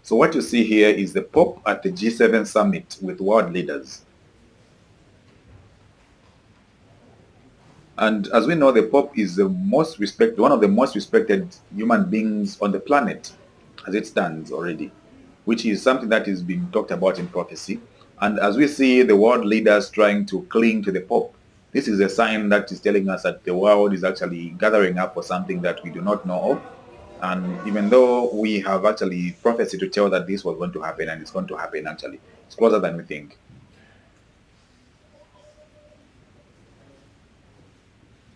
So what you see here is the Pope at the G7 summit with world leaders. And as we know, the Pope is one of the most respected human beings on the planet as it stands already, which is something that is being talked about in prophecy. And as we see the world leaders trying to cling to the Pope, this is a sign that is telling us that the world is actually gathering up for something that we do not know of. And even though we have actually prophecy to tell that this was going to happen, and it's going to happen actually, it's closer than we think.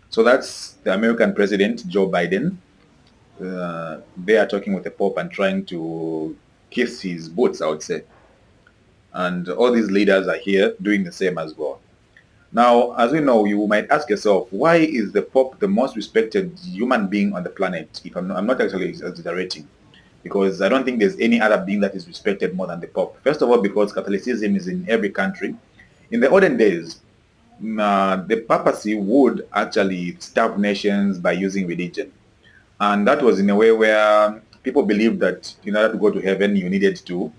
So that's the American president, Joe Biden. They are talking with the Pope and trying to kiss his boots, I would say. And all these leaders are here doing the same as well. Now, as we know, you might ask yourself, why is the Pope the most respected human being on the planet? If I'm not actually exaggerating, because I don't think there's any other being that is respected more than the Pope. First of all, because Catholicism is in every country. In the olden days, the papacy would actually starve nations by using religion. And that was in a way where people believed that in order to go to heaven, you needed to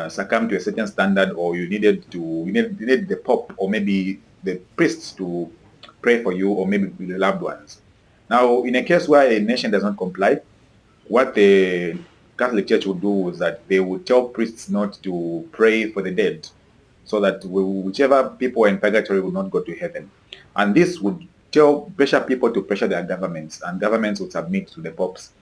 succumb to a certain standard, or you needed the Pope or maybe the priests to pray for you, or maybe the loved ones. Now, in a case where a nation does not comply, what the Catholic Church would do is that they would tell priests not to pray for the dead, so that whichever people in purgatory would not go to heaven. And this would pressure people to pressure their governments, and governments would submit to the Pope's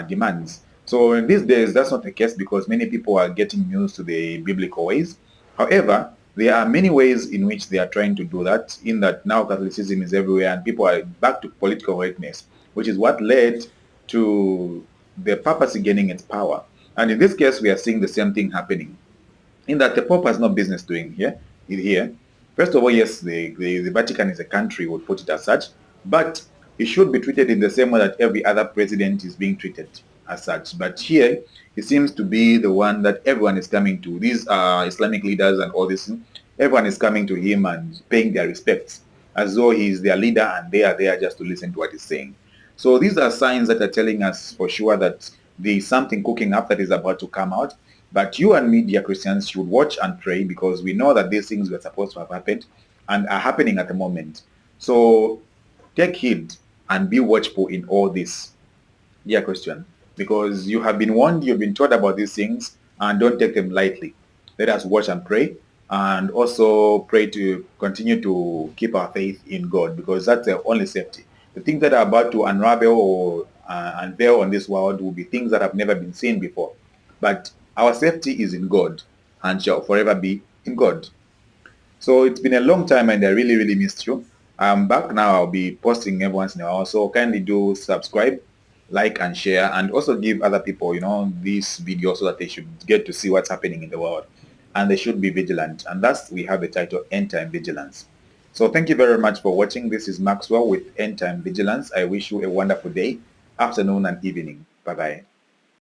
demands. So in these days, that's not the case because many people are getting used to the biblical ways. However, there are many ways in which they are trying to do that, in that now Catholicism is everywhere and people are back to political correctness, which is what led to the papacy gaining its power. And in this case, we are seeing the same thing happening, in that the Pope has no business doing here. First of all, yes, the Vatican is a country, would put it as such, but he should be treated in the same way that every other president is being treated as such. But here, he seems to be the one that everyone is coming to. These are Islamic leaders and all this. Everyone is coming to him and paying their respects as though he is their leader and they are there just to listen to what he's saying. So these are signs that are telling us for sure that there is something cooking up that is about to come out. But you and me, dear Christians, should watch and pray, because we know that these things were supposed to have happened and are happening at the moment. So take heed and be watchful in all this, dear Christian, because you have been warned, you've been told about these things, and don't take them lightly. Let us watch and pray, and also pray to continue to keep our faith in God, because that's the only safety. The things that are about to unravel or unveil on this world will be things that have never been seen before. But our safety is in God and shall forever be in God. So it's been a long time and I really, really missed you. I'm back now. I'll be posting every once in a while. So kindly do subscribe, like, and share, and also give other people, this video so that they should get to see what's happening in the world. And they should be vigilant. And thus we have the title End Time Vigilance. So thank you very much for watching. This is Maxwell with End Time Vigilance. I wish you a wonderful day, afternoon, and evening. Bye-bye.